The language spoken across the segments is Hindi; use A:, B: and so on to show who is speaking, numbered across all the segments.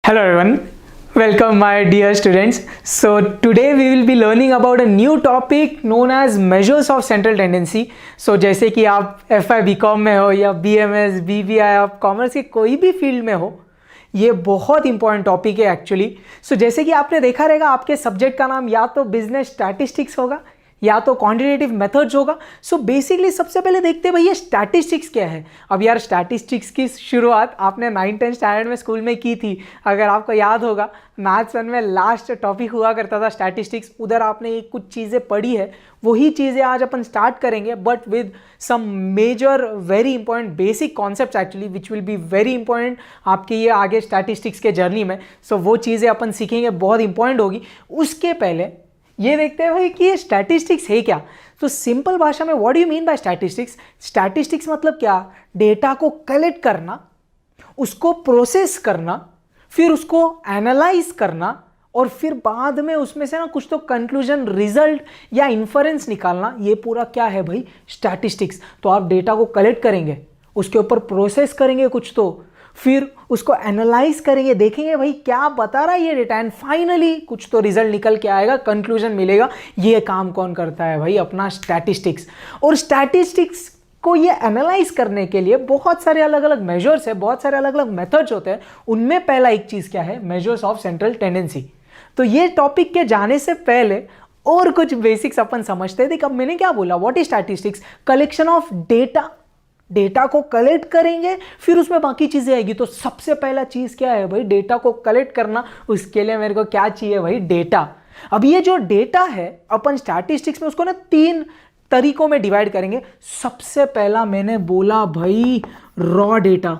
A: Hello everyone, welcome my dear students. So today we will be learning about a new topic known as measures of central tendency. So जैसे कि आप FI BCom में हो या BMS, BBI, आप कॉमर्स के कोई भी फील्ड में हो, ये बहुत इंपॉर्टेंट टॉपिक है एक्चुअली. सो जैसे कि आपने देखा रहेगा आपके सब्जेक्ट का नाम या तो बिजनेस स्टैटिस्टिक्स होगा या तो क्वांटिटेटिव मेथड्स होगा. सो बेसिकली सबसे पहले देखते हैं भैया स्टैटिस्टिक्स क्या है. अब यार स्टैटिस्टिक्स की शुरुआत आपने 9th-10th स्टैंडर्ड में स्कूल में की थी. अगर आपको याद होगा मैथ्स 1 में लास्ट टॉपिक हुआ करता था स्टैटिस्टिक्स. उधर आपने ये कुछ चीज़ें पढ़ी है, वही चीज़ें आज अपन स्टार्ट करेंगे but with some major very important basic concepts actually which will be very important आपके ये आगे स्टैटिस्टिक्स के जर्नी में. सो वो चीज़ें अपन सीखेंगे, बहुत इंपॉर्टेंट होगी. उसके पहले ये देखते हैं भाई कि ये स्टैटिस्टिक्स है क्या. तो सिंपल भाषा में what do you mean by statistics. Statistics मतलब क्या, डेटा को कलेक्ट करना, उसको प्रोसेस करना, फिर उसको एनालाइज करना और फिर बाद में उसमें से ना कुछ तो कंक्लूजन, रिजल्ट या इन्फरेंस निकालना. ये पूरा क्या है भाई, स्टैटिस्टिक्स. तो आप डेटा को कलेक्ट करेंगे, उसके ऊपर प्रोसेस करेंगे कुछ तो, फिर उसको एनालाइज करेंगे, देखेंगे भाई क्या बता रहा है ये डेटा, एंड फाइनली कुछ तो रिजल्ट निकल के आएगा, कंक्लूजन मिलेगा. ये काम कौन करता है भाई, अपना स्टैटिस्टिक्स. और स्टैटिस्टिक्स को ये एनालाइज करने के लिए बहुत सारे अलग अलग मेजर्स है, बहुत सारे अलग अलग मेथड्स होते हैं. उनमें पहला एक चीज क्या है, मेजर्स ऑफ सेंट्रल टेंडेंसी. तो ये टॉपिक के जाने से पहले और कुछ बेसिक्स अपन समझते थे. अब मैंने क्या बोला, what is statistics, collection of data. Data को कलेक्ट करेंगे फिर उसमें बाकी चीजें आएगी. तो सबसे पहला चीज क्या है भाई, डेटा को कलेक्ट करना. उसके लिए मेरे को क्या चाहिए भाई, डेटा. अब ये जो डेटा है अपन स्टैटिस्टिक्स में उसको ना 3 तरीकों में डिवाइड करेंगे. सबसे पहला मैंने बोला भाई रॉ डेटा.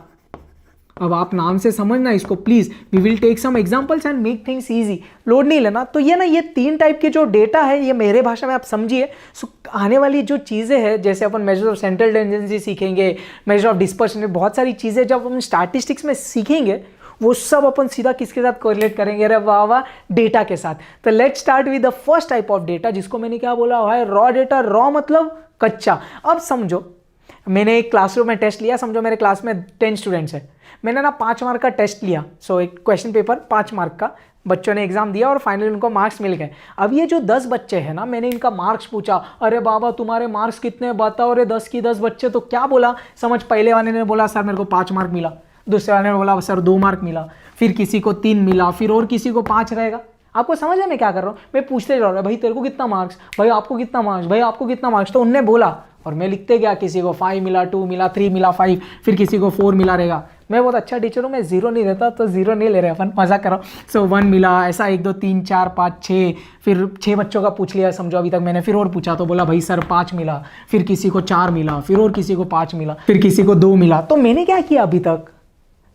A: अब आप नाम से समझना इसको please, we will take some examples and make things easy. Load नहीं लेना. तो ये ना ये 3 टाइप के जो डेटा है ये मेरे भाषा में आप समझिए. सो आने वाली जो चीज़ें हैं जैसे अपन मेजर ऑफ सेंट्रल टेंडेंसी सीखेंगे, मेजर ऑफ डिस्पर्शन, बहुत सारी चीज़ें जब हम स्टैटिस्टिक्स में सीखेंगे वो सब अपन सीधा किसके साथ कोरिलेट करेंगे, अरे वाह वाह, डेटा के साथ. तो let's start with the first type of data जिसको मैंने क्या बोला भाई, रॉ डेटा. रॉ मतलब कच्चा. अब समझो मैंने एक क्लासरूम में टेस्ट लिया, समझो मेरे क्लास में 10 स्टूडेंट्स हैं, मैंने ना 5 मार्क का टेस्ट लिया. सो एक क्वेश्चन पेपर 5 मार्क का, बच्चों ने एग्जाम दिया और फाइनली उनको मार्क्स मिल गए. अब ये जो 10 बच्चे हैं ना, मैंने इनका मार्क्स पूछा, अरे बाबा तुम्हारे मार्क्स कितने बताओ. अरे 10 की 10 बच्चे. तो क्या बोला समझ, पहले वाले ने बोला सर मेरे को 5 मार्क मिला, दूसरे वाले ने बोला सर 2 मार्क मिला, फिर किसी को 3 मिला, फिर और किसी को 5 रहेगा. आपको समझ है मैं क्या कर रहा हूँ, मैं पूछते जा रहा हूँ भाई तेरे को कितना मार्क्स, भाई आपको कितना मार्क्स, भाई आपको कितना मार्क्स. तो उनने बोला और मैं लिखते गया, किसी को 5 मिला, 2 मिला, 3 मिला, 5, फिर किसी को 4 मिला रहेगा. मैं बहुत अच्छा टीचर हूँ, मैं 0 नहीं देता, तो 0 नहीं ले रहे अपन, मजा कर रहा हूँ. सो 1 मिला, ऐसा 1 2 3 4 5 6, फिर 6 बच्चों का पूछ लिया समझो अभी तक मैंने. फिर और पूछा तो बोला भाई सर 5 मिला, फिर किसी को 4 मिला, फिर और किसी को 5 मिला, फिर किसी को 2 मिला. तो मैंने क्या किया अभी तक,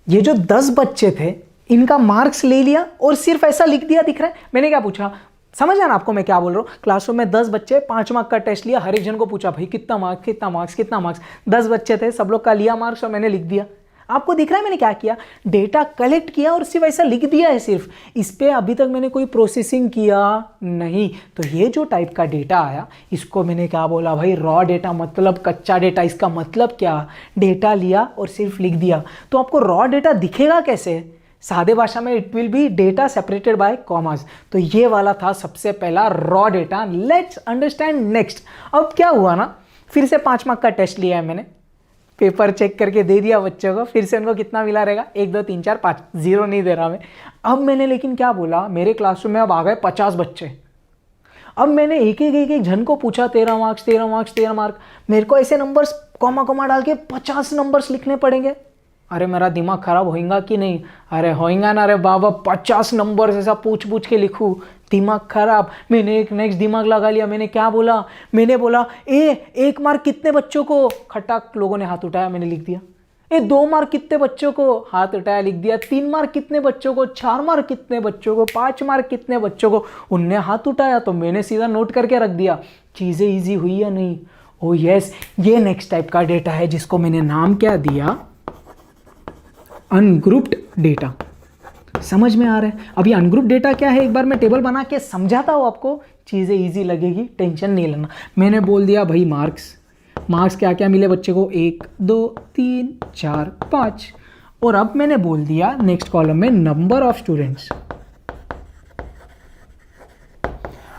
A: ये जो 10 बच्चे थे इनका मार्क्स ले लिया और सिर्फ ऐसा लिख दिया, दिख रहा है. मैंने क्या पूछा, समझ आना आपको मैं क्या बोल रहा हूँ. क्लासरूम में 10 बच्चे, 5 मार्क का टेस्ट लिया, हर एक जन को पूछा भाई कितना मार्क्स, कितना मार्क्स, कितना मार्क्स. 10 बच्चे थे, सब लोग का लिया मार्क्स और मैंने लिख दिया. आपको दिख रहा है मैंने क्या किया, डेटा कलेक्ट किया और सिर्फ ऐसा लिख दिया है सिर्फ. इस पे अभी तक मैंने कोई प्रोसेसिंग किया नहीं. तो ये जो टाइप का डेटा आया इसको मैंने क्या बोला भाई, रॉ डेटा, मतलब कच्चा डेटा. इसका मतलब क्या, डेटा लिया और सिर्फ लिख दिया. तो आपको रॉ डेटा दिखेगा कैसे, सादे भाषा में it will be data separated bye commas. तो ये वाला था सबसे पहला raw data. Let's understand next. अब क्या हुआ ना, फिर से 5 मार्क का टेस्ट लिया है मैंने, पेपर चेक करके दे दिया बच्चों को, फिर से उनको कितना मिला रहेगा, 1 2 3 4 5, 0 नहीं दे रहा मैं. अब मैंने लेकिन क्या बोला, मेरे क्लासरूम में अब आ गए 50 बच्चे. अब मैंने एक एक जन को पूछा 13 मार्क्स, 13 मार्क्स, 13 मार्क. मेरे को ऐसे नंबर्स कॉमा कॉमा डाल के 50 नंबर्स लिखने पड़ेंगे. अरे मेरा दिमाग खराब होएगा कि नहीं, अरे होएगा ना. अरे बाबा 50 नंबर ऐसा पूछ पूछ के लिखूँ, दिमाग खराब. मैंने एक नेक्स्ट दिमाग लगा लिया. मैंने क्या बोला, मैंने बोला 1 मार्क कितने बच्चों को, खटाक लोगों ने हाथ उठाया, मैंने लिख दिया. 2 मार्क कितने बच्चों को, हाथ उठाया, लिख दिया. 3 मार्क कितने बच्चों को, 4 मार्क कितने बच्चों को, 5 मार्क कितने बच्चों को, उनने हाथ उठाया तो मैंने सीधा नोट करके रख दिया. चीज़ें ईजी हुई या नहीं, ओ यस. ये नेक्स्ट टाइप का डेटा है जिसको मैंने नाम क्या दिया, अनग्रुप्ड डेटा. समझ में आ रहा है. अभी अनग्रुप डेटा क्या है, एक बार मैं टेबल बना के समझाता हूँ आपको, चीज़ें इजी लगेगी, टेंशन नहीं लेना. मैंने बोल दिया भाई मार्क्स, मार्क्स क्या क्या मिले बच्चे को, 1 2 3 4 5. और अब मैंने बोल दिया नेक्स्ट कॉलम में नंबर ऑफ स्टूडेंट्स।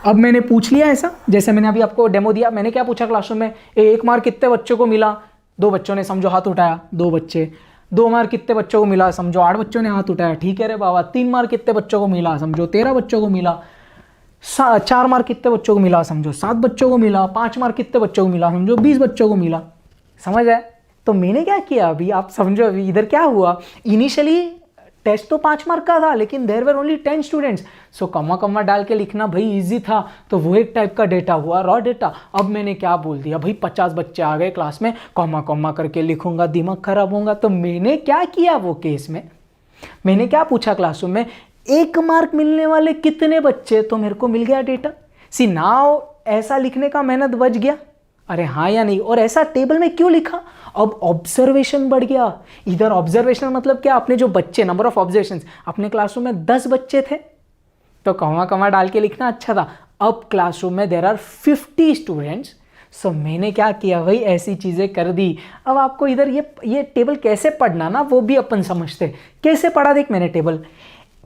A: अब मैंने पूछ लिया ऐसा, जैसे मैंने अभी आपको डेमो दिया, मैंने क्या पूछा क्लासरूम में, एक मार्क कितने बच्चों को मिला, 2 बच्चों ने समझो हाथ उठाया, 2 बच्चे। 2 मार्क कितने बच्चों को मिला, समझो 8 बच्चों ने हाथ उठाया, ठीक है रे बाबा। 3 मार्क कितने बच्चों को मिला, समझो 13 बच्चों को मिला। 4 मार्क कितने बच्चों को मिला, समझो 7 बच्चों को मिला। 5 मार्क कितने बच्चों को मिला, समझो 20 बच्चों को मिला। समझ आए? तो मैंने क्या किया अभी आप समझो, अभी इधर क्या हुआ, इनिशियली टेस्ट तो 5 मार्क का था लेकिन देयर वर ओनली 10 स्टूडेंट्स, सो कम्मा कम्मा डाल के लिखना भाई इजी था, तो वो एक टाइप का डेटा हुआ, रॉ डेटा। अब मैंने क्या बोल दिया भाई 50 बच्चे आ गए क्लास में, कॉमा कॉमा करके लिखूंगा, दिमाग खराब होगा। तो मैंने क्या किया वो केस में, मैंने क्या पूछा क्लासरूम में, 1 मार्क मिलने वाले कितने बच्चे, तो मेरे को मिल गया डेटा। सी नाउ ऐसा लिखने का मेहनत बच गया, अरे हाँ या नहीं। और ऐसा टेबल में क्यों लिखा, अब ऑब्जर्वेशन बढ़ गया। इधर ऑब्जर्वेशन मतलब क्या, अपने जो बच्चे, नंबर ऑफ ऑब्जर्वेशन, अपने क्लासरूम में 10 बच्चे थे तो कॉमा कॉमा डाल के लिखना अच्छा था। अब क्लासरूम में देयर आर 50 स्टूडेंट्स, सो मैंने क्या किया भाई ऐसी चीज़ें कर दी। अब आपको इधर ये टेबल कैसे पढ़ना ना वो भी अपन समझते, कैसे पढ़ा देख मैंने टेबल।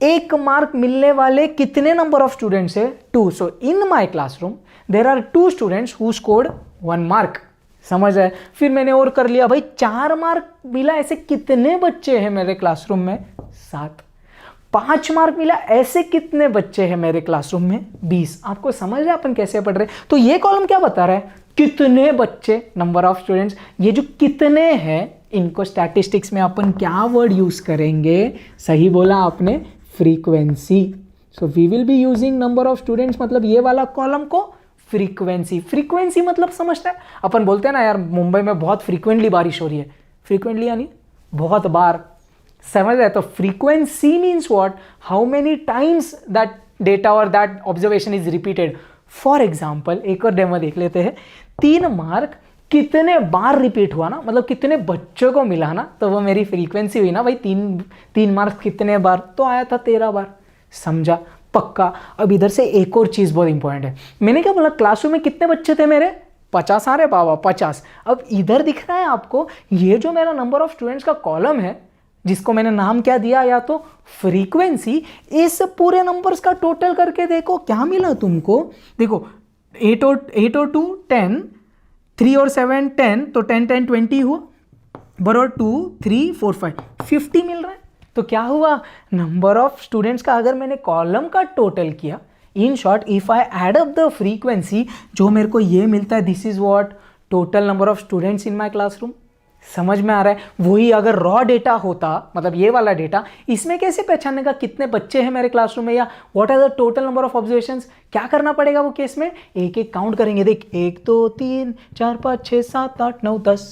A: 1 मार्क मिलने वाले कितने नंबर ऑफ स्टूडेंट्स है, 2, so in my classroom there are 2 students who scored 1 mark. समझ आए? फिर मैंने और कर लिया भाई 4 मार्क मिला ऐसे कितने बच्चे हैं मेरे क्लासरूम में, 7। 5 मार्क मिला ऐसे कितने बच्चे हैं मेरे क्लासरूम में, 20। आपको समझ रहे अपन कैसे पढ़ रहे? तो ये कॉलम क्या बता रहा है, कितने बच्चे, नंबर ऑफ स्टूडेंट्स। ये जो कितने हैं इनको स्टैटिस्टिक्स में अपन क्या वर्ड यूज करेंगे, सही बोला आपने, frequency. So we will be using number of students, मतलब ये वाला कॉलम को फ्रीक्वेंसी। फ्रीक्वेंसी मतलब समझता है, अपन बोलते हैं ना यार मुंबई में बहुत फ्रीक्वेंटली बारिश हो रही है, फ्रीक्वेंटली यानी बहुत बार, समझ रहे? तो frequency means what, how many times that data or that observation is repeated. For example एक और डेमो देख लेते हैं, 3 मार्क कितने बार रिपीट हुआ ना, मतलब कितने बच्चों को मिला ना, तो वो मेरी फ्रीक्वेंसी हुई ना भाई। 3 मार्क्स कितने बार, तो आया था 13 बार। समझा? पक्का। अब इधर से एक और चीज बहुत इंपॉर्टेंट है, मैंने क्या बोला क्लासरूम में कितने बच्चे थे मेरे, 50 आ रहे बाबा, 50। अब इधर दिख रहा है आपको ये जो मेरा नंबर ऑफ स्टूडेंट्स का कॉलम है, जिसको मैंने नाम क्या दिया, या तो फ्रीक्वेंसी, इस पूरे नंबर्स का टोटल करके देखो क्या मिला तुमको। देखो 8 और 2 10, 3 और 7 10, तो 10 10 20 हुआ, बराबर 2 3 4 5 50 मिल रहा है। तो क्या हुआ, नंबर ऑफ स्टूडेंट्स का अगर मैंने कॉलम का टोटल किया, in short if I add up the frequency, जो मेरे को ये मिलता है, this is what total number of students in my classroom. समझ में आ रहा है? वही अगर रॉ डेटा होता, मतलब ये वाला डेटा, इसमें कैसे पहचानने का कितने बच्चे हैं मेरे क्लासरूम में, या what are the total number of observations, क्या करना पड़ेगा वो केस में, एक एक काउंट करेंगे। देख 1 2 3 4 5 6 7 8 9 10।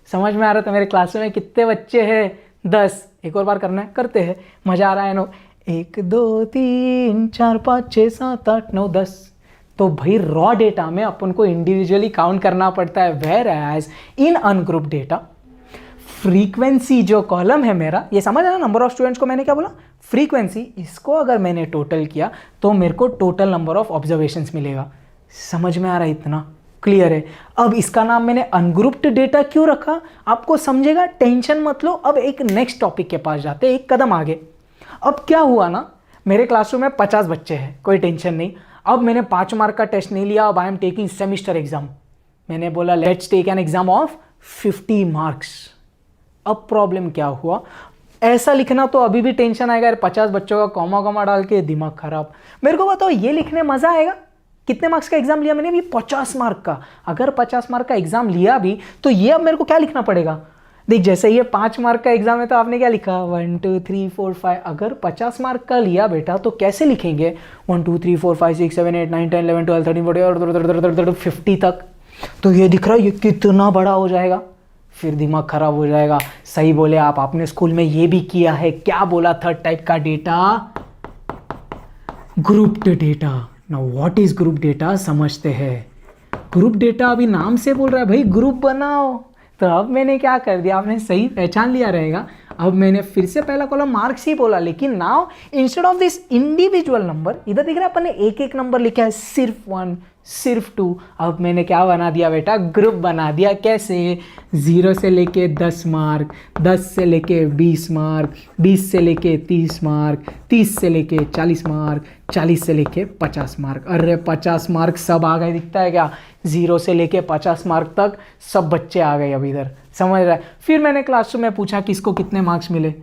A: समझ में आ रहा था मेरे क्लासरूम में कितने बच्चे हैं, 10। एक और बार करना है, करते हैं, मजा आ रहा है नो। 1 2 3 4 5 6 7 8 9 10। तो भाई रॉ डेटा में अपन को इंडिविजुअली काउंट करना पड़ता है, whereas in ungroup data frequency जो कॉलम है मेरा, ये समझ है ना, नंबर ऑफ स्टूडेंट्स को मैंने क्या बोला, फ्रीक्वेंसी, इसको अगर मैंने टोटल किया तो मेरे को टोटल नंबर ऑफ ऑब्जर्वेशंस मिलेगा। समझ में आ रहा है? इतना क्लियर है? अब इसका नाम मैंने अनग्रुप्ड डेटा क्यों रखा, आपको समझेगा, टेंशन मत लो। अब एक नेक्स्ट टॉपिक के पास जाते हैं, एक कदम आगे। अब क्या हुआ ना, मेरे क्लासरूम में 50 बच्चे हैं, कोई टेंशन नहीं। अब मैंने 5 मार्क का टेस्ट नहीं लिया, अब I am taking semester exam. मैंने बोला let's take an exam of 50 marks. अब प्रॉब्लम क्या हुआ, ऐसा लिखना तो अभी भी टेंशन आएगा यार, 50 बच्चों का कॉमा कॉमा डाल के दिमाग खराब। मेरे को बताओ ये लिखने मजा आएगा? कितने मार्क्स का एग्जाम लिया मैंने भी, 50 मार्क का। अगर 50 मार्क का एग्जाम लिया भी तो ये अब मेरे को क्या लिखना पड़ेगा, देख जैसे ये 5 मार्क का एग्जाम है तो आपने क्या लिखा 1 2 3 4 5। अगर 50 मार्क का लिया बेटा तो कैसे लिखेंगे 1 2 3 4 5 6 7 8 9 10 11 12 13 14 50 तक। तो ये दिख रहा है ये कितना बड़ा हो जाएगा, फिर दिमाग खराब हो जाएगा। सही बोले आप, आपने स्कूल में ये भी किया है, क्या बोला, थर्ड टाइप का data, grouped data. Now what is group data समझते हैं। ग्रुप डेटा अभी नाम से बोल रहा है भाई ग्रुप बनाओ, तो अब मैंने क्या कर दिया, आपने सही पहचान लिया रहेगा। अब मैंने फिर से पहला कॉलम मार्क्स ही बोला, लेकिन now instead of this individual number, इधर दिख रहा है अपन ने एक एक नंबर लिखा है, सिर्फ 1 सिर्फ 2। अब मैंने क्या बना दिया बेटा, ग्रुप बना दिया। कैसे? 0 से लेके 10 मार्क, 10 से लेके 20 मार्क, 20 से लेके 30 मार्क, 30 से लेके 40 मार्क, 40 से लेके 50 मार्क। अरे 50 मार्क सब आ गए, दिखता है क्या? 0 से लेके 50 मार्क तक सब बच्चे आ गए अब इधर, समझ रहा है? फिर मैंने क्लासरूम में पूछा किसको कितने मार्क्स मिले।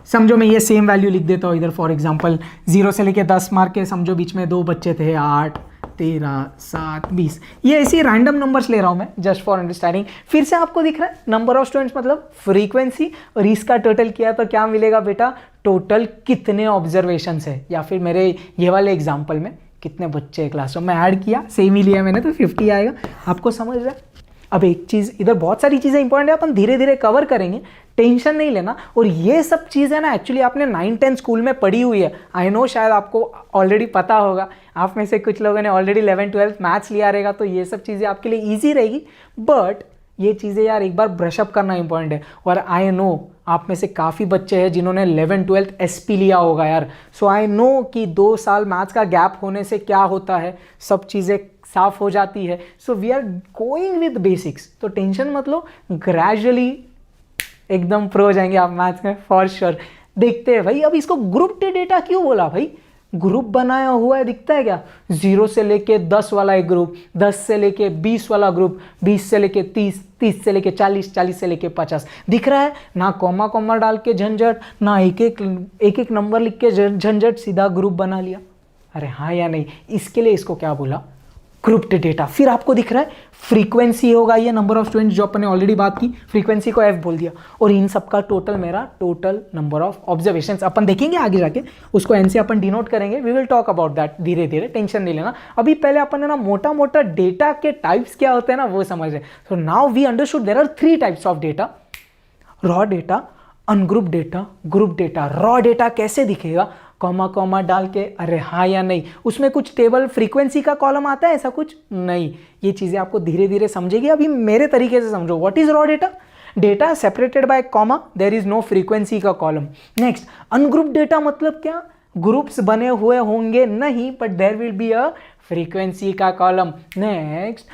A: समझो मैं ये सेम वैल्यू लिख देता हूँ इधर। फॉर एग्जांपल 0 से लेके 10 मार्क के समझो बीच में 2 बच्चे थे, 8, 13, 7, 20। ये ऐसे रैंडम नंबर्स ले रहा हूँ मैं जस्ट फॉर अंडरस्टैंडिंग। फिर से आपको दिख रहा है नंबर ऑफ स्टूडेंट्स मतलब फ्रीक्वेंसी, और इसका टोटल किया तो क्या मिलेगा बेटा, टोटल कितने ऑब्जर्वेशंस है, या फिर मेरे ये वाले एग्जाम्पल में कितने बच्चे हैं क्लासरूम में, ऐड किया, सेम ही लिया मैंने तो 50 आएगा। आपको समझ रहा है? अब एक चीज़ इधर, बहुत सारी चीज़ें इंपॉर्टेंट है, अपन धीरे धीरे कवर करेंगे, टेंशन नहीं लेना। और ये सब चीज़ें ना एक्चुअली आपने 9-10 स्कूल में पढ़ी हुई है। आई नो शायद आपको ऑलरेडी पता होगा, आप में से कुछ लोगों ने ऑलरेडी 11-12 मैथ्स लिया रहेगा, तो ये सब चीज़ें आपके लिए ईजी रहेगी। बट ये चीज़ें यार एक बार ब्रशअप करना इंपॉर्टेंट है। और आई नो आप में से काफ़ी बच्चे हैं जिन्होंने 11-12 एसपी लिया होगा यार। सो आई नो कि 2 साल मैथ्स का गैप होने से क्या होता है, सब चीज़ें साफ हो जाती है। So we are going with basics, तो टेंशन मत लो, ग्रेजुअली एकदम प्रो हो जाएंगे आप मैथ्स में फॉर श्योर। देखते हैं भाई, अब इसको ग्रुप डेटा क्यों बोला भाई? ग्रुप बनाया हुआ है, दिखता है क्या? 0 से लेके 10 वाला एक ग्रुप, 10 से लेके 20 वाला ग्रुप, 20 से लेके 30, 30 से लेके 40, 40 से लेके 50। दिख रहा है ना? कॉमा कॉमा डाल के झंझट, ना एक एक नंबर लिख के झंझट, सीधा ग्रुप बना लिया। अरे हाँ या नहीं? इसके लिए इसको क्या बोला, ग्रुप्ड डेटा। फिर आपको दिख रहा है फ्रीक्वेंसी होगा, ये नंबर ऑफ स्टूडेंट्स जो अपन ने ऑलरेडी बात की, फ्रीक्वेंसी को f बोल दिया, और इन सबका टोटल मेरा टोटल नंबर ऑफ ऑब्जर्वेशंस अपन देखेंगे आगे जाके, उसको n से अपन डिनोट करेंगे। We will talk about that धीरे धीरे, टेंशन नहीं लेना। अभी पहले अपन ने ना मोटा मोटा डेटा के टाइप्स क्या होते हैं ना वो समझ रहे। So now we understood there are 3 types of data, raw data, ungroup data, group data. Raw data कैसे दिखेगा, कॉमा कॉमा डाल के, अरे हाँ या नहीं? उसमें कुछ टेबल फ्रीक्वेंसी का कॉलम आता है, ऐसा कुछ नहीं। ये चीज़ें आपको धीरे धीरे समझेगी, अभी मेरे तरीके से समझो। What is raw data? Data separated by comma, there is no frequency का कॉलम। नेक्स्ट, अनग्रुप डेटा मतलब क्या? ग्रुप्स बने हुए होंगे नहीं, but there will be a frequency का column. Next,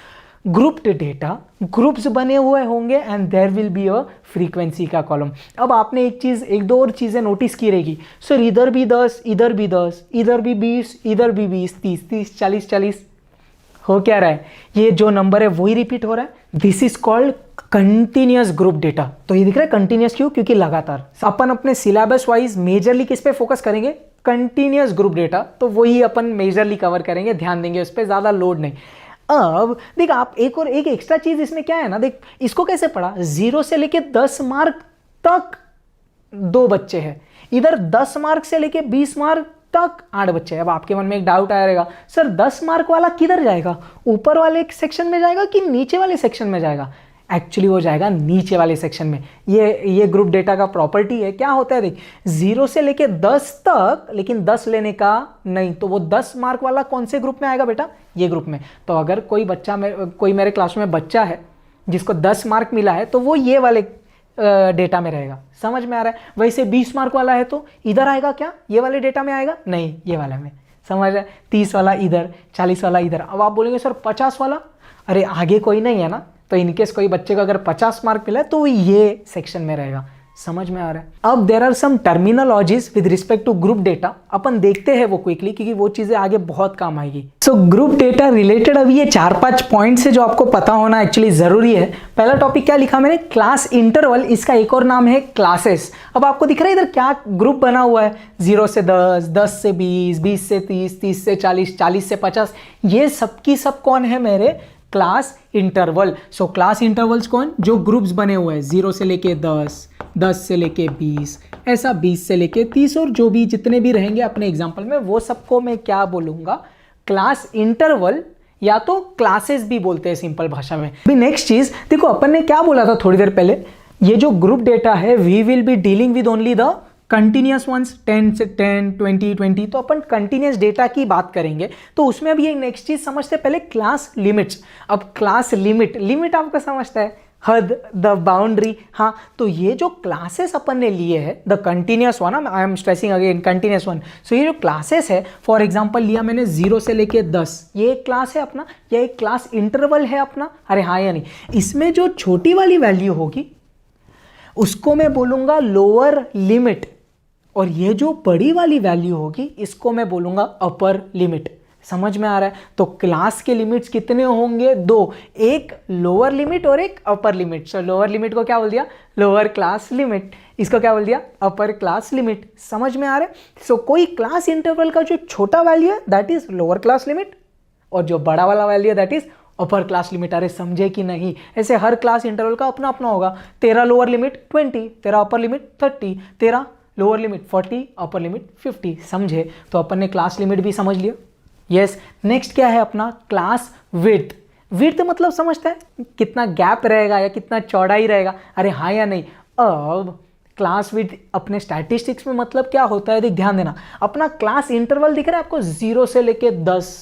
A: grouped data, groups बने हुए होंगे and there will be a frequency का कॉलम। अब आपने एक दो और चीज़ें नोटिस की रहेगी, सर इधर भी 10, इधर भी 10, इधर भी 20, इधर भी 20, 30, 30, 40, 40, हो क्या रहा है? ये जो नंबर है वही रिपीट हो रहा है। This is called continuous group data. तो ये दिख रहा है कंटिन्यूअस क्यों? क्योंकि लगातार। अपन अपने सिलेबस वाइज मेजरली किस पे फोकस करेंगे? कंटिन्यूअस ग्रुप डेटा, तो वही अपन मेजरली कवर करेंगे, ध्यान देंगे उस पर, ज़्यादा लोड नहीं। अब देख, आप एक और एक एक्स्ट्रा चीज इसमें क्या है ना, देख इसको कैसे पढ़ा, 0 से लेके 10 मार्क तक 2 बच्चे हैं, इधर 10 मार्क से लेके 20 मार्क तक 8 बच्चे हैं। अब आपके मन में एक डाउट आया रहेगा, सर 10 मार्क वाला किधर जाएगा, ऊपर वाले सेक्शन में जाएगा कि नीचे वाले सेक्शन में जाएगा? एक्चुअली वो जाएगा नीचे वाले सेक्शन में। ये ग्रुप डेटा का प्रॉपर्टी है। क्या होता है देख, 0 से लेके 10 तक, लेकिन 10 लेने का नहीं, तो वो 10 मार्क वाला कौन से ग्रुप में आएगा बेटा? ये ग्रुप में। तो अगर कोई मेरे क्लास में बच्चा है जिसको 10 मार्क मिला है, तो वो ये वाले डेटा में रहेगा। समझ में आ रहा है? वैसे 20 मार्क वाला है तो इधर आएगा क्या, ये वाले डेटा में आएगा? नहीं, ये वाला में। समझ रहे? 30 वाला इधर, 40 वाला इधर। अब आप बोलेंगे सर 50 वाला, अरे आगे कोई नहीं है ना, तो इनकेस कोई बच्चे को अगर 50 मार्क मिला है तो वो ये सेक्शन में रहेगा। समझ में आ रहा है? अब there are some terminologies with respect to group data, अपन देखते हैं वो क्विकली, क्योंकि वो चीजें आगे बहुत काम आएगी। सो ग्रुप डेटा रिलेटेड अभी ये 4-5 पॉइंट्स है जो आपको पता होना एक्चुअली जरूरी है। पहला टॉपिक क्या लिखा मैंने, क्लास इंटरवल, इसका एक और नाम है क्लासेस। अब आपको दिख रहा है इधर क्या ग्रुप बना हुआ है, 0 से 10, 10 से 20, 20 से 30, 30 से 40, 40 से 50, ये सबकी सब कौन है मेरे? Class interval. So class intervals कौन? जो ग्रुप्स बने हुए हैं 0 से लेके 10, 10 से लेके 20, ऐसा 20 से लेके 30, और जो भी जितने भी रहेंगे अपने एग्जांपल में, वो सबको मैं क्या बोलूंगा? क्लास इंटरवल, या तो क्लासेस भी बोलते हैं सिंपल भाषा में। अभी नेक्स्ट चीज देखो, अपन ने क्या बोला था थोड़ी देर पहले, ये जो ग्रुप डेटा है, we will be dealing with only the continuous ones, 10 से 10, 20, 20, तो अपन कंटिन्यूस डेटा की बात करेंगे। तो उसमें अभी एक नेक्स्ट चीज समझते हैं पहले, क्लास लिमिट्स। अब क्लास लिमिट आपको समझता है, हद, द बाउंड्री। हाँ, तो ये जो क्लासेस अपन ने लिए है, the continuous one, I am stressing again continuous one. So ये जो क्लासेस है, फॉर एग्जांपल लिया मैंने 0 से लेके 10, ये एक क्लास है अपना, या एक क्लास इंटरवल है अपना। अरे हाँ या नहीं? इसमें जो छोटी वाली वैल्यू होगी उसको मैं बोलूंगा लोअर लिमिट, और ये जो बड़ी वाली वैल्यू होगी इसको मैं बोलूंगा अपर लिमिट। समझ में आ रहा है? तो क्लास के लिमिट्स कितने होंगे? 2, एक लोअर लिमिट और एक अपर लिमिट। सो लोअर लिमिट को क्या बोल दिया? Lower class limit. इसको क्या बोल दिया? अपर क्लास लिमिट। समझ में आ रहा है? सो कोई क्लास इंटरवल का जो छोटा वैल्यू है that is lower class limit, और जो बड़ा वाला वैल्यू है that is upper class limit. अरे समझे कि नहीं? ऐसे हर क्लास इंटरवल का अपना अपना होगा। तेरा लोअर लिमिट 20, तेरा अपर लिमिट 30, तेरा लोअर लिमिट 40, अपर लिमिट 50। समझे? तो अपन ने क्लास लिमिट भी समझ लिया। यस, नेक्स्ट क्या है अपना? Class width. विड्थ मतलब समझता है कितना गैप रहेगा या कितना चौड़ाई रहेगा? अरे हाँ या नहीं? अब क्लास विड्थ अपने स्टैटिस्टिक्स में मतलब क्या होता है? देख, ध्यान देना। अपना क्लास इंटरवल दिख रहा है आपको 0 से लेके 10,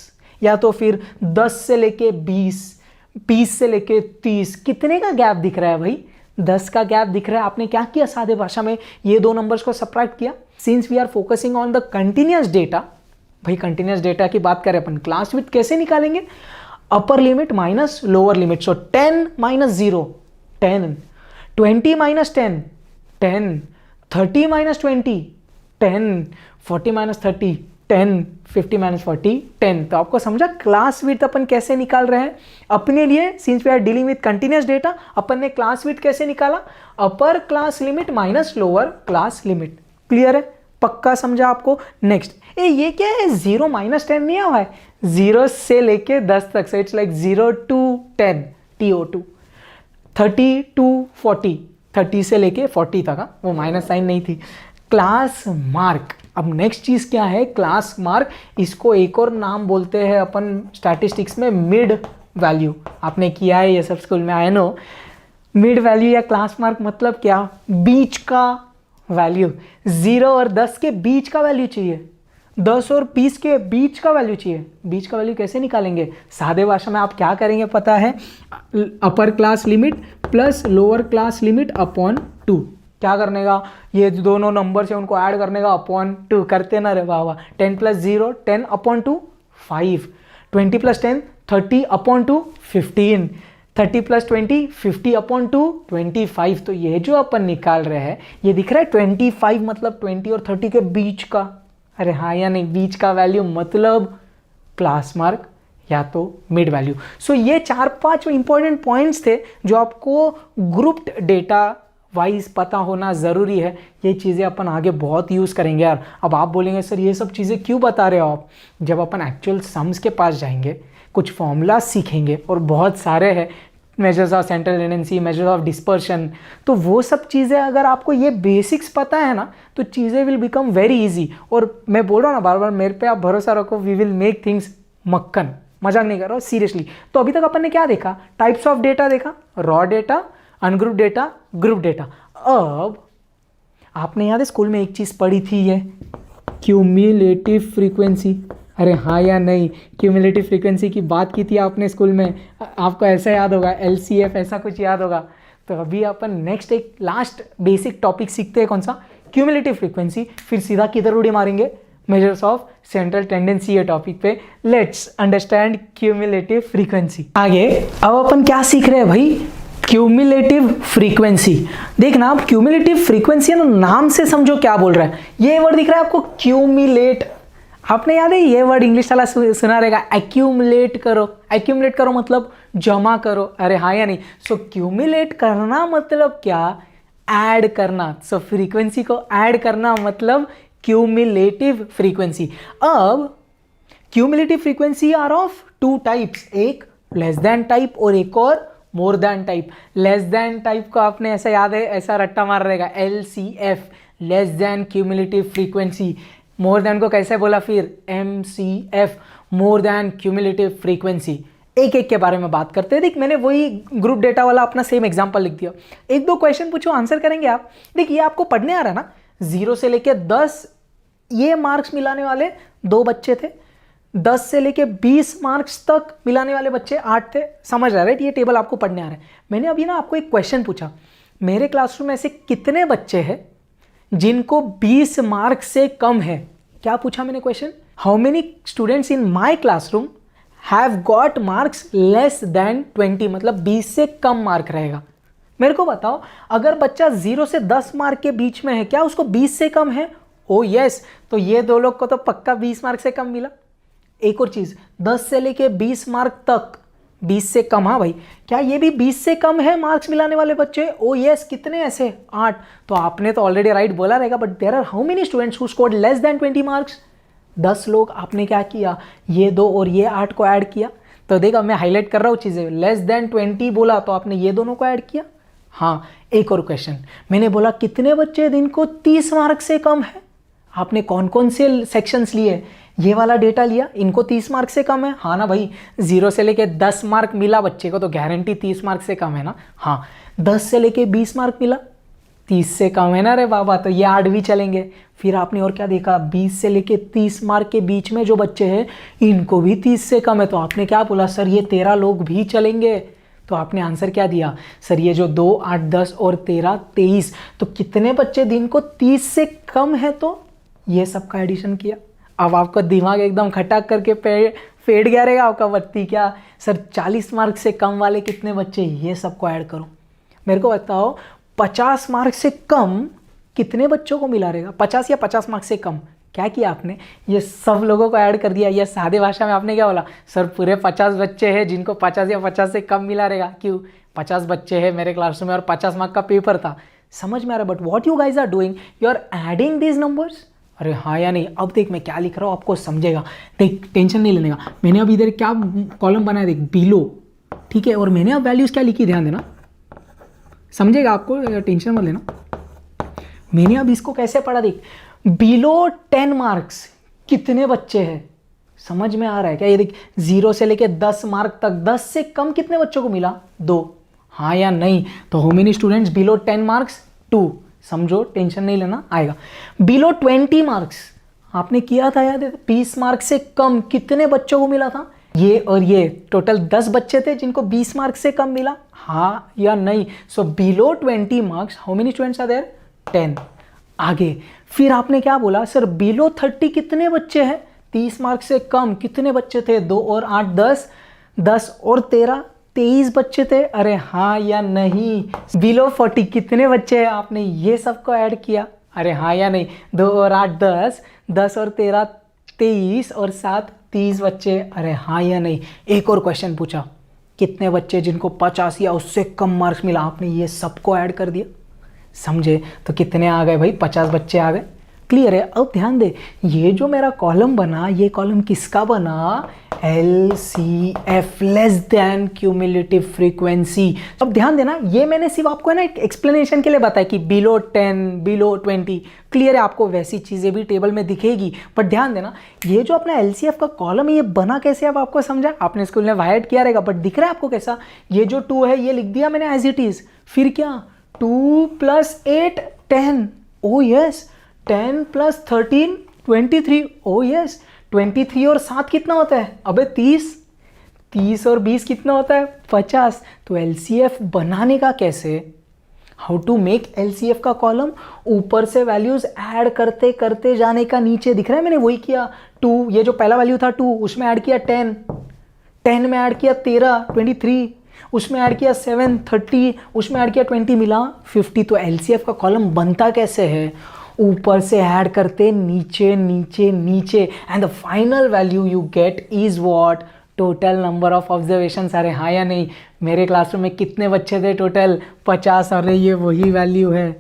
A: या तो फिर 10 से लेके 20, 20 से लेके 30। कितने का गैप दिख रहा है भाई? 10 का गैप दिख रहा है। आपने क्या किया? सादे भाषा में ये दो नंबर्स को सब्ट्रैक्ट किया। Since we are focusing on the continuous data, भाई कंटिन्यूअस डेटा की बात करें अपन, क्लास विड्थ कैसे निकालेंगे? Upper limit minus lower limit. So 10 minus 0 10, 20 minus 10 10, 30 minus 20 10, 40 minus 30 10, 50 minus 40 10। तो आपको समझा क्लास विड्थ अपन कैसे निकाल रहे हैं अपने लिए? Since we are dealing with continuous data, अपन ने क्लास विड्थ कैसे निकाला? Upper class limit minus lower class limit. Clear है? पक्का समझा आपको? नेक्स्ट, ये क्या है? 0 माइनस 10 नहीं हुआ है, 0 से लेके 10 तक। So it's like 0 to 10, TO2, 30 to 40, 30 से लेके 40 तक। वो माइनस साइन नहीं थी। Class mark. अब नेक्स्ट चीज क्या है? Class mark. इसको एक और नाम बोलते हैं अपन स्टैटिस्टिक्स में मिड वैल्यू। आपने किया है ये सब स्कूल में, आई नो। मिड वैल्यू या क्लास मार्क मतलब क्या? बीच का वैल्यू। 0 और 10 के बीच का वैल्यू चाहिए, 10 और 20 के बीच का वैल्यू चाहिए। बीच का वैल्यू कैसे निकालेंगे? सादे भाषा में आप क्या करेंगे पता है? अपर class limit plus lower class limit upon 2। क्या करने का? ये दोनों नंबर से उनको ऐड करने का, अपॉन 2 करते ना रे बाबा। 10 plus 0 10 upon 2 5, 20 plus 10 30 upon 2 15, 30 plus 20 50 upon 2 25। तो ये जो अपन निकाल रहे हैं ये दिख रहा है 25, मतलब 20 और 30 के बीच का। अरे हाँ या नहीं? बीच का वैल्यू मतलब क्लास मार्क या तो मिड वैल्यू। सो ये 4-5 इंपॉर्टेंट पॉइंट्स थे जो आपको ग्रुप्ड डेटा वाइज पता होना ज़रूरी है। ये चीज़ें अपन आगे बहुत यूज़ करेंगे यार। अब आप बोलेंगे सर ये सब चीज़ें क्यों बता रहे हो आप? जब अपन एक्चुअल सम्स के पास जाएंगे, कुछ फॉर्मूला सीखेंगे, और बहुत सारे हैं, measures of central tendency, measures of dispersion, तो वो सब चीज़ें अगर आपको ये बेसिक्स पता है ना तो चीज़ें विल बिकम वेरी इजी। और मैं बोल रहा हूँ ना बार बार, मेरे पे आप भरोसा रखो, वी विल मेक थिंग्स मक्खन। मजाक नहीं कर रहा हूँ, सीरियसली। तो अभी तक अपन ने क्या देखा? टाइप्स ऑफ डेटा देखा, raw data, ungroup data, group data. अब आपने याद है स्कूल में एक चीज़ पढ़ी थी, ये क्यूम्युलेटिव फ्रीक्वेंसी। अरे हाँ या नहीं? क्यूमुलेटिव फ्रीक्वेंसी की बात की थी आपने स्कूल में, आपको ऐसा याद होगा, LCF ऐसा कुछ याद होगा। तो अभी अपन नेक्स्ट एक लास्ट बेसिक टॉपिक सीखते हैं, कौन सा? Cumulative frequency. फिर सीधा किधर उड़ी मारेंगे? मेजर्स ऑफ सेंट्रल टेंडेंसी ये टॉपिक पे। Let's understand cumulative frequency. आगे अब अपन क्या सीख रहे हैं भाई? Cumulative frequency. देखना आप, क्यूमुलेटिव फ्रीक्वेंसी ना, नाम से समझो क्या बोल रहा है। ये वर्ड दिख रहा है आपको, क्यूमुलेट। आपने याद है ये वर्ड इंग्लिश वाला सुना रहेगा, एक्यूमुलेट करो। एक्यूमुलेट करो मतलब जमा करो। अरे हाँ या नहीं? सो क्यूमुलेट करना मतलब क्या? ऐड करना। सो फ्रीक्वेंसी को ऐड करना मतलब क्यूमुलेटिव फ्रीक्वेंसी। अब cumulative frequency are of 2 types, एक लेस देन टाइप और एक और more than type. Less than type को आपने ऐसा याद है, ऐसा रट्टा मार रहेगा, LCF, less than cumulative frequency. More than को कैसे बोला फिर? MCF, more than cumulative frequency. एक एक के बारे में बात करते हैं। देख, मैंने वही ग्रुप डेटा वाला अपना सेम एग्जांपल लिख दिया। एक दो क्वेश्चन पूछो, आंसर करेंगे आप। देख, ये आपको पढ़ने आ रहा है ना, 0 से लेके 10 ये मार्क्स मिलाने वाले 2 बच्चे थे। 10 से लेके 20 मार्क्स तक मिलाने वाले बच्चे 8 थे। समझ रहा है राइट? ये टेबल आपको पढ़ने आ रहा है। मैंने अभी ना आपको एक क्वेश्चन पूछा, मेरे क्लासरूम में ऐसे कितने बच्चे हैं जिनको 20 मार्क्स से कम है? क्या पूछा मैंने question? How many students in my classroom have got marks less than 20, मतलब 20 से कम मार्क रहेगा। मेरे को बताओ, अगर बच्चा 0 से 10 मार्क के बीच में है, क्या उसको 20 से कम है? ओ यस, तो ये दो लोग को तो पक्का 20 मार्क से कम मिला। एक और चीज, 10 से लेके 20 मार्क तक 20 से कम, हाँ भाई, क्या ये भी 20 से कम है मार्क्स मिलाने वाले बच्चे? ओ यस, कितने ऐसे? 8। तो आपने तो ऑलरेडी राइट बोला रहेगा, but there are how many students who scored less than 20 marks? 10 लोग। आपने क्या किया, ये 2 और ये 8 को ऐड किया। तो देखा, मैं हाईलाइट कर रहा हूँ चीजें। लेस देन 20 बोला तो आपने ये दोनों को ऐड किया। हाँ, एक और क्वेश्चन, मैंने बोला कितने बच्चे जिनको 30 मार्क से कम है? आपने कौन कौन से सेक्शंस लिए? ये वाला डेटा लिया, इनको 30 मार्क से कम है। हाँ ना भाई, 0 से लेके 10 मार्क मिला बच्चे को तो गारंटी 30 मार्क से कम है ना। हाँ, 10 से लेके 20 मार्क मिला, 30 से कम है ना रे बाबा, तो ये 8 भी चलेंगे। फिर आपने और क्या देखा, 20 से लेके 30 मार्क के बीच में जो बच्चे हैं इनको भी 30 से कम है। तो आपने क्या बोला, सर ये 13 लोग भी चलेंगे। तो आपने आंसर क्या दिया, सर ये जो 2, 8, 10 और 13, 23, तो कितने बच्चे दिन को 30 से कम है? तो ये सबका एडिशन किया। अब आपका दिमाग एकदम खटाक करके फेड गया रहेगा आपका बत्ती। क्या सर 40 मार्क से कम वाले कितने बच्चे, ये सबको ऐड करो। मेरे को बताओ 50 मार्क से कम कितने बच्चों को मिला रहेगा? 50 या 50 मार्क से कम। क्या किया आपने, ये सब लोगों को ऐड कर दिया। ये सादे भाषा में आपने क्या बोला, सर पूरे 50 बच्चे हैं जिनको 50 या 50 से कम मिला रहेगा। क्यों? 50 बच्चे हैं मेरे क्लासरूम में और 50 मार्क का पेपर था। समझ में आ रहा है? But what you guys are doing, you are adding these numbers. अरे हाँ या नहीं? अब देख मैं क्या लिख रहा हूँ आपको समझेगा। देख, टेंशन नहीं लेने का। मैंने अब इधर क्या कॉलम बनाया देख, बिलो, ठीक है, और मैंने अब वैल्यूज क्या लिखी, ध्यान देना, समझेगा आपको, टेंशन मत लेना। मैंने अब इसको कैसे पढ़ा देख, बिलो 10 मार्क्स कितने बच्चे हैं? समझ में आ रहा है क्या? ये देख, 0 से लेके 10 मार्क तक 10 से कम कितने बच्चों को मिला? 2। हाँ या नहीं? तो how many students below 10 marks? 2। समझो, टेंशन नहीं लेना, आएगा। बिलो 20 मार्क्स आपने किया था याद है, 20 मार्क से कम कितने बच्चों को मिला था? ये और ये टोटल 10 बच्चे थे जिनको 20 मार्क से कम मिला। हाँ या नहीं? So below 20 marks how many students are there? 10। आगे फिर आपने क्या बोला, सर बिलो 30 कितने बच्चे हैं? 30 मार्क से कम कितने बच्चे थे? 2 और 8 10, 10 और 13 23 बच्चे थे। अरे हाँ या नहीं? बिलो 40 कितने बच्चे हैं? आपने ये सबको ऐड किया। अरे हाँ या नहीं? 2 और 8 10, 10 और 13 23 और 7 30 बच्चे। अरे हाँ या नहीं? एक और क्वेश्चन पूछा, कितने बच्चे जिनको 50 या उससे कम मार्क्स मिला? आपने ये सबको ऐड कर दिया। समझे? तो कितने आ गए भाई? 50 बच्चे आ गए। क्लियर है? अब ध्यान दे, ये जो मेरा कॉलम बना, ये कॉलम किसका बना? LCF, less than cumulative frequency. अब ध्यान देना, ये मैंने सिर्फ आपको है ना एक एक्सप्लेनेशन के लिए बताया कि बिलो 10, बिलो 20। क्लियर है? आपको वैसी चीजें भी टेबल में दिखेगी, बट ध्यान देना, ये जो अपना LCF का कॉलम है ये बना कैसे? अब आपको समझा, आपने स्कूल में वायर्ड किया रहेगा, बट दिख रहा है आपको कैसा? ये जो 2 है ये लिख दिया मैंने एज इट इज। फिर क्या? 2 + 8 10। ओ यस। 10 + 13 23। ओ यस। 23 और 7 कितना होता है? अबे 30। 30 और 20 कितना होता है? 50। तो LCF बनाने का कैसे? हाउ टू मेक LCF का कॉलम? ऊपर से वैल्यूज ऐड करते करते जाने का। नीचे दिख रहा है मैंने वही किया। 2, ये जो पहला वैल्यू था 2, उसमें ऐड किया 10, 10 में ऐड किया 13 23, उसमें ऐड किया 7 30, उसमें ऐड किया 20, मिला 50। तो LCF का कॉलम बनता कैसे है? ऊपर से ऐड करते नीचे नीचे नीचे, and the final value you get is what? Total number of observations. अरे हाँ या नहीं? मेरे क्लासरूम में कितने बच्चे थे टोटल? 50। अरे ये वही वैल्यू है।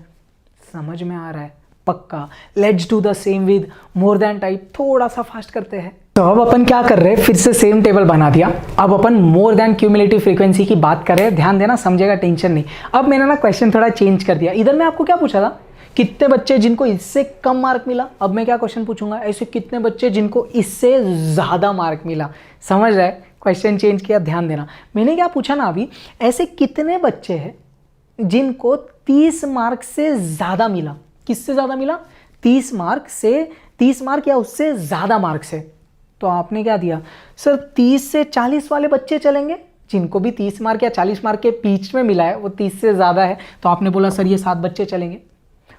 A: समझ में आ रहा है? पक्का। Let's do the same with more than type. थोड़ा सा फास्ट करते हैं। तो अब अपन क्या कर रहे हैं, फिर से सेम टेबल बना दिया। अब अपन मोर देन क्यूमुलेटिव फ्रीक्वेंसी की बात कर रहे हैं। ध्यान देना, समझेगा, टेंशन नहीं। अब मैंने ना क्वेश्चन थोड़ा चेंज कर दिया। इधर मैं आपको क्या पूछा था, कितने बच्चे जिनको इससे कम मार्क मिला। अब मैं क्या क्वेश्चन पूछूंगा, ऐसे कितने बच्चे जिनको इससे ज्यादा मार्क मिला। समझ रहे? क्वेश्चन चेंज किया। ध्यान देना, मैंने क्या पूछा ना अभी, ऐसे कितने बच्चे हैं जिनको 30 मार्क से ज्यादा मिला। किससे ज्यादा मिला? 30 मार्क से, 30 मार्क या उससे ज्यादा मार्क से। तो आपने क्या दिया सर 30 से 40 वाले बच्चे चलेंगे, जिनको भी 30 मार्क या 40 मार्क के बीच में मिला है वो 30 से ज़्यादा है, तो आपने बोला सर ये 7 बच्चे चलेंगे।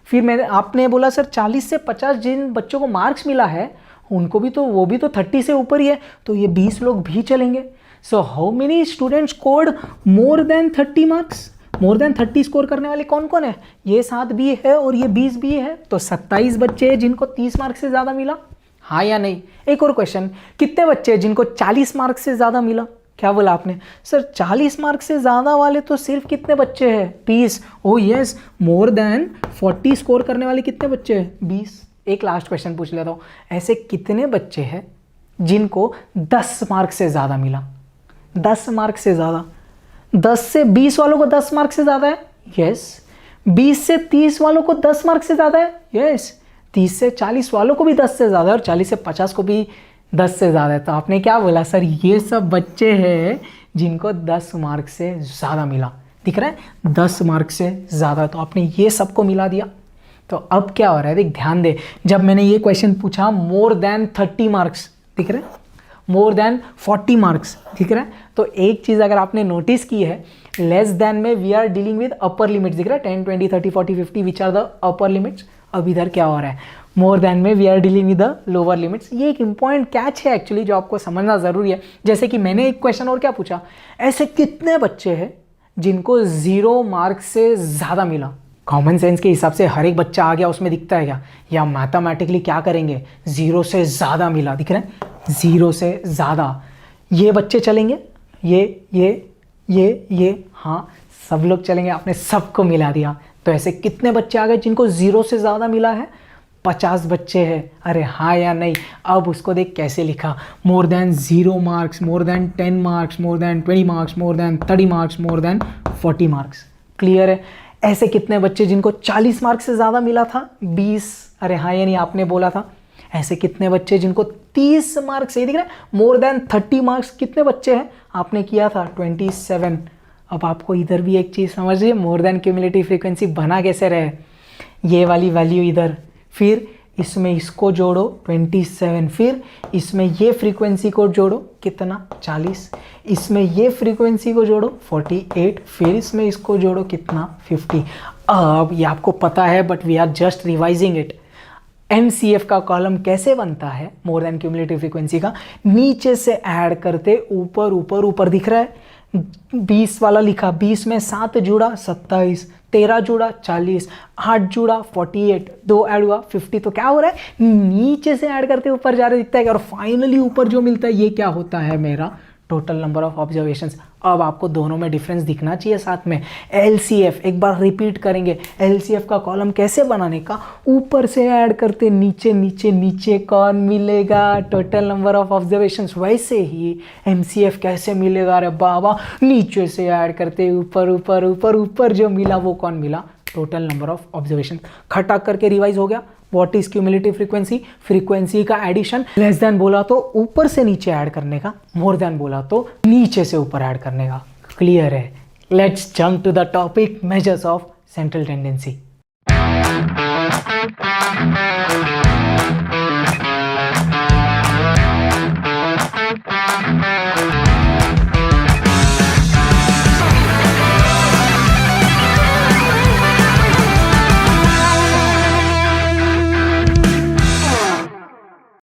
A: फिर आपने बोला सर 40 से 50 जिन बच्चों को मार्क्स मिला है उनको भी, तो वो भी तो 30 से ऊपर ही है, तो ये 20 लोग भी चलेंगे। So how many students scored more than 30 marks? More than 30 score करने वाले कौन कौन है? ये 7 भी है और ये 20 भी है, तो 27 बच्चे हैं जिनको 30 मार्क्स से ज़्यादा मिला, हाँ या नहीं? एक और क्वेश्चन, कितने बच्चे हैं जिनको 40 मार्क्स से ज़्यादा मिला? क्या बोला आपने सर 40 मार्क्स से ज़्यादा वाले तो सिर्फ कितने बच्चे हैं? 20। Oh yes, more than 40 score करने वाले कितने बच्चे हैं? 20। एक लास्ट क्वेश्चन पूछ लेता हूँ, ऐसे कितने बच्चे हैं जिनको 10 मार्क से ज़्यादा मिला? 10 मार्क से ज़्यादा, 10 से 20 वालों को 10 मार्क से ज़्यादा है, यस। 20 से 30 वालों को 10 मार्क से ज़्यादा है, यस। 30 से 40 वालों को भी 10 से ज़्यादा है और 40 से 50 को भी 10 से ज़्यादा है। तो आपने क्या बोला सर ये सब बच्चे हैं जिनको 10 मार्क से ज़्यादा मिला, दिख रहा है 10 मार्क से ज़्यादा, तो आपने ये सबको मिला दिया। तो अब क्या हो रहा है, देख ध्यान दे, जब मैंने ये क्वेश्चन पूछा मोर देन 30 मार्क्स, दिख रहा है, मोर देन 40 मार्क्स, दिख रहा है, तो एक चीज़ अगर आपने नोटिस की है, लेस देन में we are dealing with upper limits, दिख रहा है 10, 20, 30, 40, 50 which are the upper limits. अब इधर क्या हो रहा है, मोर देन में we are dealing with the lower limits. ये एक इंपॉर्टेंट कैच है एक्चुअली जो आपको समझना ज़रूरी है। जैसे कि मैंने एक क्वेश्चन और क्या पूछा, ऐसे कितने बच्चे हैं जिनको 0 मार्क्स से ज़्यादा मिला? कॉमन सेंस के हिसाब से हर एक बच्चा आ गया उसमें दिखता है क्या, या मैथमेटिकली क्या करेंगे, 0 से ज़्यादा मिला, दिख रहा है 0 से ज़्यादा, ये बच्चे चलेंगे, ये हाँ सब लोग चलेंगे, आपने सबको मिला दिया। तो ऐसे कितने बच्चे आ गए जिनको 0 से ज़्यादा मिला है? 50 बच्चे हैं। अरे हाँ या नहीं? अब उसको देख कैसे लिखा, more than 0 marks, more than 10 marks, more than 20 marks, more than 30 marks, more than 40 marks. Clear है? ऐसे कितने बच्चे जिनको 40 मार्क्स से ज़्यादा मिला था? 20। अरे हाँ या नहीं आपने बोला था। ऐसे कितने बच्चे जिनको 30 मार्क्स से, दिख रहा है मोर देन 30 मार्क्स, कितने बच्चे हैं? आपने किया था 27। अब आपको इधर भी एक चीज़ समझिए, मोर देन क्यूमुलेटिव फ्रीक्वेंसी बना कैसे रहे, ये वाली वैल्यू इधर, फिर इसमें इसको जोड़ो 27, फिर इसमें ये फ्रीक्वेंसी को जोड़ो कितना 40, इसमें ये फ्रीक्वेंसी को जोड़ो 48, फिर इसमें इसको जोड़ो कितना 50। अब ये आपको पता है but we are just revising it. MCF का कॉलम कैसे बनता है मोर देन क्यूमुलेटिव फ्रीक्वेंसी का, नीचे से ऐड करते ऊपर ऊपर ऊपर, दिख रहा है 20 वाला लिखा, 20 में 7 जुड़ा 27, 13 जुड़ा 40, 8 जुड़ा 48, 2 ऐड हुआ 50। तो क्या हो रहा है, नीचे से ऐड करते ऊपर जा रहे दिखता है, और फाइनली ऊपर जो मिलता है ये क्या होता है, मेरा टोटल नंबर ऑफ ऑब्जर्वेशंस। अब आपको दोनों में डिफरेंस दिखना चाहिए साथ में। LCF एक बार रिपीट करेंगे, LCF का कॉलम कैसे बनाने का, ऊपर से ऐड करते नीचे नीचे नीचे कौन मिलेगा, टोटल नंबर ऑफ ऑब्जर्वेशंस। वैसे ही MCF कैसे मिलेगा, अरे बाबा नीचे से ऐड करते ऊपर ऊपर ऊपर ऊपर जो मिला वो कौन मिला, टोटल नंबर ऑफ ऑब्जर्वेशन। खटाक करके रिवाइज हो गया। What is cumulative frequency, frequency का एडिशन। लेस देन बोला तो ऊपर से नीचे ऐड करने का, मोर देन बोला तो नीचे से ऊपर ऐड करने का। क्लियर है? Let's jump to the topic measures of central tendency.